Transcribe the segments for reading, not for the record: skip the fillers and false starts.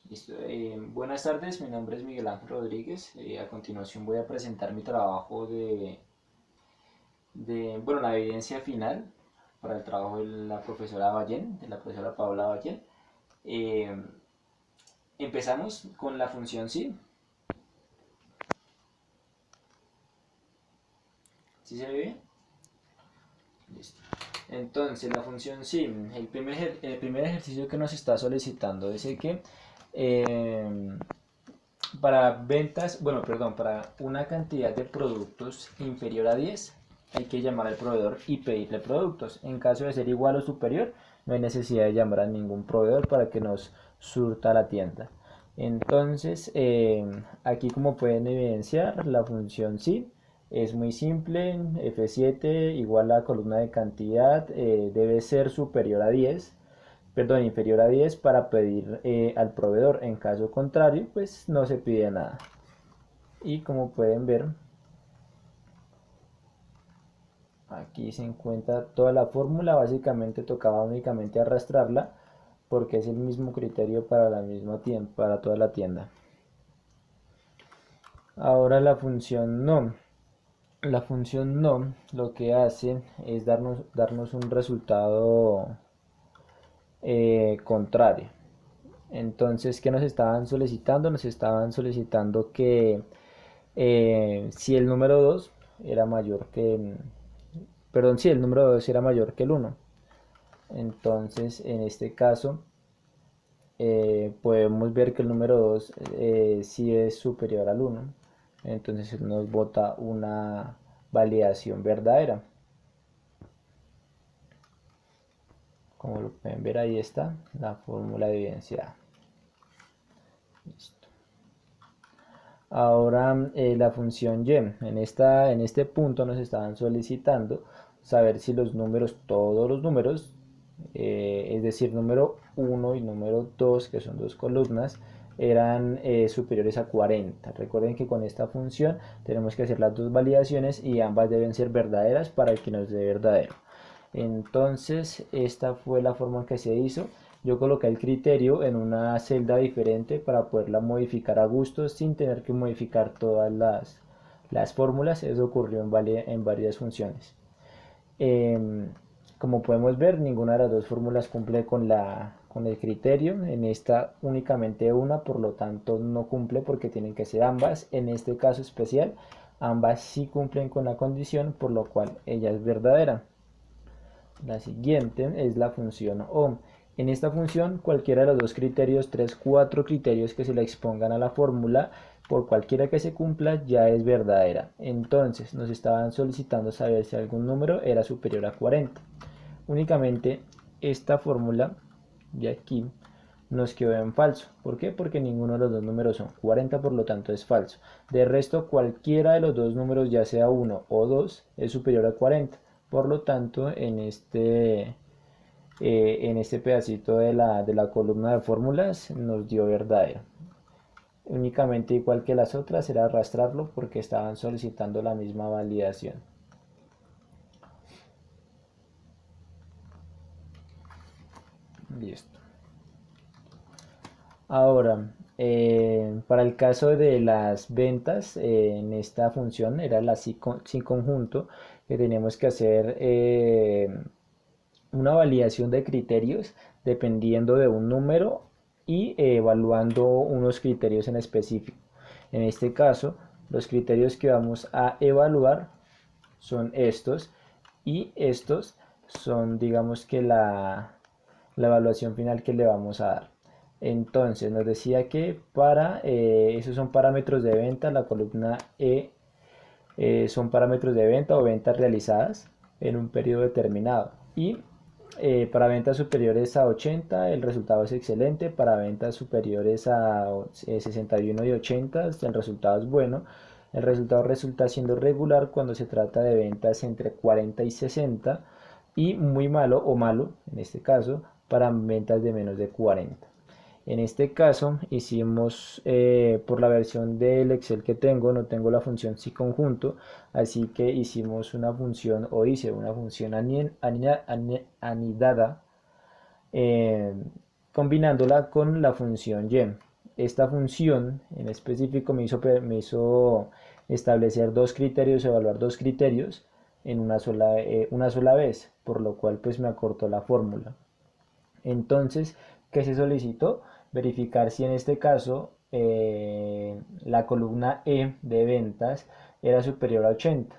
Listo. Buenas tardes, mi nombre es Miguel Ángel Rodríguez. A continuación voy a presentar mi trabajo bueno, la evidencia final para el trabajo de la profesora Ballén, de la profesora Paola Ballén. Eh, Empezamos con la función sí. ¿Sí se ve bien? Listo. Entonces, la función sí, el primer ejercicio que nos está solicitando dice que eh, para ventas, bueno, perdón, para una cantidad de productos inferior a 10 hay que llamar al proveedor y pedirle productos. En caso de ser igual o superior, no hay necesidad de llamar a ningún proveedor para que nos surta la tienda. Entonces, aquí como pueden evidenciar, la función sí es muy simple. F7 igual a la columna de cantidad, debe ser superior a 10, perdón, inferior a 10 para pedir al proveedor. En caso contrario, pues no se pide nada. Y como pueden ver, aquí se encuentra toda la fórmula. Básicamente tocaba únicamente arrastrarla porque es el mismo criterio para la misma tienda, para toda la tienda. Ahora la función no. La función no lo que hace es darnos un resultado contrario. Entonces, ¿qué nos estaban solicitando? Nos estaban solicitando que si el número 2 era mayor que, perdón, si el número 2 era mayor que el uno. Entonces, en este caso, podemos ver que el número 2 sí es superior al uno. Entonces, nos bota una validación verdadera. Como lo pueden ver, ahí está la fórmula de evidencia. Listo. Ahora la función y, en este punto nos estaban solicitando saber si los números, todos los números, es decir, número uno y número 2 que son dos columnas, eran superiores a 40. Recuerden que con esta función tenemos que hacer las dos validaciones y ambas deben ser verdaderas para que nos dé verdadero. Entonces, esta fue la forma en que se hizo. Yo coloqué el criterio en una celda diferente para poderla modificar a gusto sin tener que modificar todas las fórmulas. Eso ocurrió en varias funciones. Eh, Como podemos ver, ninguna de las dos fórmulas cumple con el criterio. En esta únicamente una, por lo tanto no cumple porque tienen que ser ambas. En este caso especial, ambas sí cumplen con la condición, por lo cual ella es verdadera. La siguiente es la función O. En esta función, cualquiera de los dos criterios, 3, 4 criterios que se le expongan a la fórmula, por cualquiera que se cumpla, ya es verdadera. Entonces, nos estaban solicitando saber si algún número era superior a 40. Únicamente esta fórmula de aquí nos quedó en falso. ¿Por qué? Porque ninguno de los dos números son 40, por lo tanto es falso. De resto, cualquiera de los dos números, ya sea 1 o 2, es superior a 40. Por lo tanto, en este pedacito de la columna de fórmulas nos dio verdadero. Únicamente igual que las otras era arrastrarlo porque estaban solicitando la misma validación. Listo. Ahora, para el caso de las ventas, en esta función era la sin conjunto, que teníamos que hacer una validación de criterios dependiendo de un número y evaluando unos criterios en específico. En este caso, los criterios que vamos a evaluar son estos, y estos son, digamos que la evaluación final que le vamos a dar. Entonces nos decía que para esos son parámetros de venta. La columna E son parámetros de venta o ventas realizadas en un periodo determinado, y para ventas superiores a 80 el resultado es excelente. Para ventas superiores a 61 y 80 el resultado es bueno. El resultado resulta siendo regular cuando se trata de ventas entre 40 y 60, y muy malo o malo en este caso para ventas de menos de 40. En este caso hicimos, por la versión del Excel que tengo, no tengo la función si conjunto, así que hicimos una función, o hice una función anidada, eh, combinándola con la función y. esta función en específico me hizo establecer dos criterios, evaluar dos criterios en una sola vez, por lo cual pues me acortó la fórmula. Entonces, ¿qué se solicitó? Verificar si en este caso la columna E de ventas era superior a 80.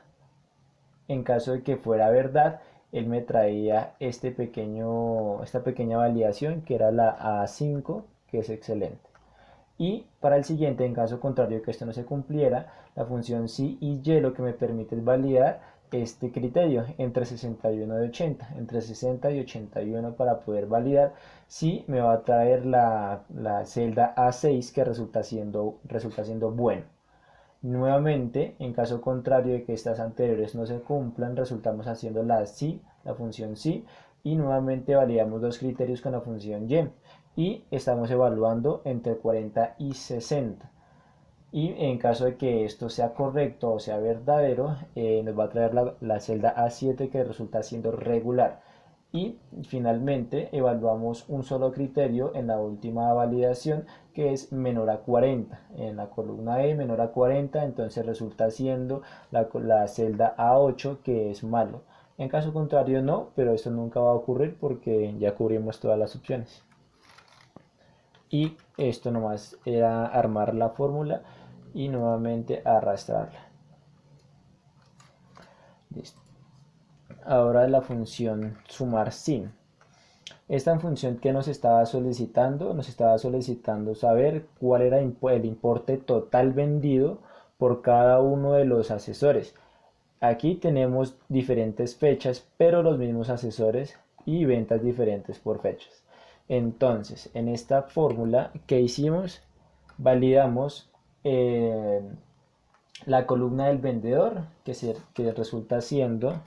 En caso de que fuera verdad, él me traía esta pequeña validación que era la A5, que es excelente. Y para el siguiente, en caso contrario que esto no se cumpliera, la función si y y lo que me permite es validar este criterio entre 61 y 80, entre 60 y 81 para poder validar si me va a traer la celda A6 que resulta siendo bueno. Nuevamente, en caso contrario de que estas anteriores no se cumplan, resultamos haciendo la función si, y nuevamente validamos dos criterios con la función y estamos evaluando entre 40 y 60. Y en caso de que esto sea correcto o sea verdadero, nos va a traer la celda A7 que resulta siendo regular. Y finalmente evaluamos un solo criterio en la última validación que es menor a 40. En la columna E menor a 40, entonces resulta siendo la celda A8 que es malo. En caso contrario no, pero esto nunca va a ocurrir porque ya cubrimos todas las opciones. Y esto nomás era armar la fórmula y nuevamente arrastrarla. Listo. Ahora la función sumar sin. Esta función que nos estaba solicitando saber cuál era el importe total vendido por cada uno de los asesores. Aquí tenemos diferentes fechas, pero los mismos asesores y ventas diferentes por fechas. Entonces, en esta fórmula que hicimos, validamos la columna del vendedor, que resulta siendo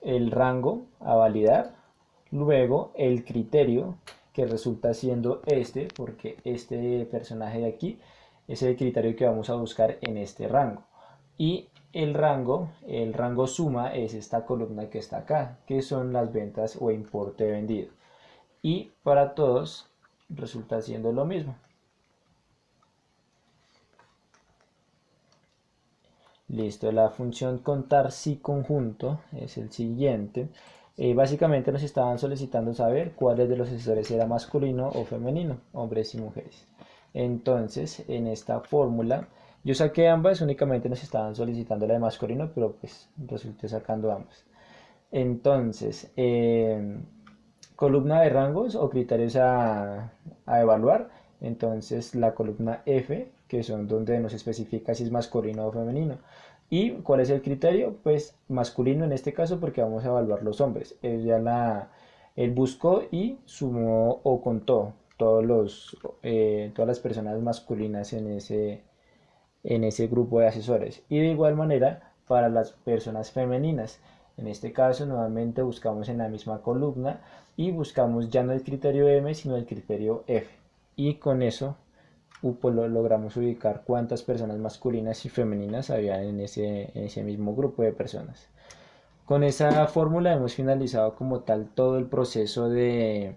el rango a validar, luego el criterio, que resulta siendo este, porque este personaje de aquí es el criterio que vamos a buscar en este rango. Y el rango suma es esta columna que está acá, que son las ventas o importe vendido. Y para todos resulta siendo lo mismo. Listo, la función contar si conjunto es el siguiente. Básicamente nos estaban solicitando saber cuáles de los asesores era masculino o femenino, hombres y mujeres. Entonces, en esta fórmula, yo saqué ambas, únicamente nos estaban solicitando la de masculino, pero pues resulté sacando ambas. Entonces, columna de rangos o criterios a evaluar. Entonces, la columna F, que son donde nos especifica si es masculino o femenino. ¿Y cuál es el criterio? Pues masculino en este caso porque vamos a evaluar los hombres. Él buscó y sumó o contó todas las personas masculinas en ese grupo de asesores. Y de igual manera para las personas femeninas. En este caso nuevamente buscamos en la misma columna y buscamos ya no el criterio M sino el criterio F. Y con eso logramos ubicar cuántas personas masculinas y femeninas había en ese mismo grupo de personas. Con esa fórmula hemos finalizado como tal todo el proceso de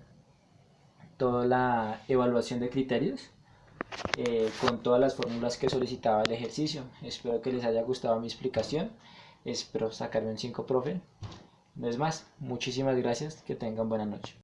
toda la evaluación de criterios con todas las fórmulas que solicitaba el ejercicio. Espero que les haya gustado mi explicación. Espero sacarme un 5, profe. No es más, muchísimas gracias. Que tengan buena noche.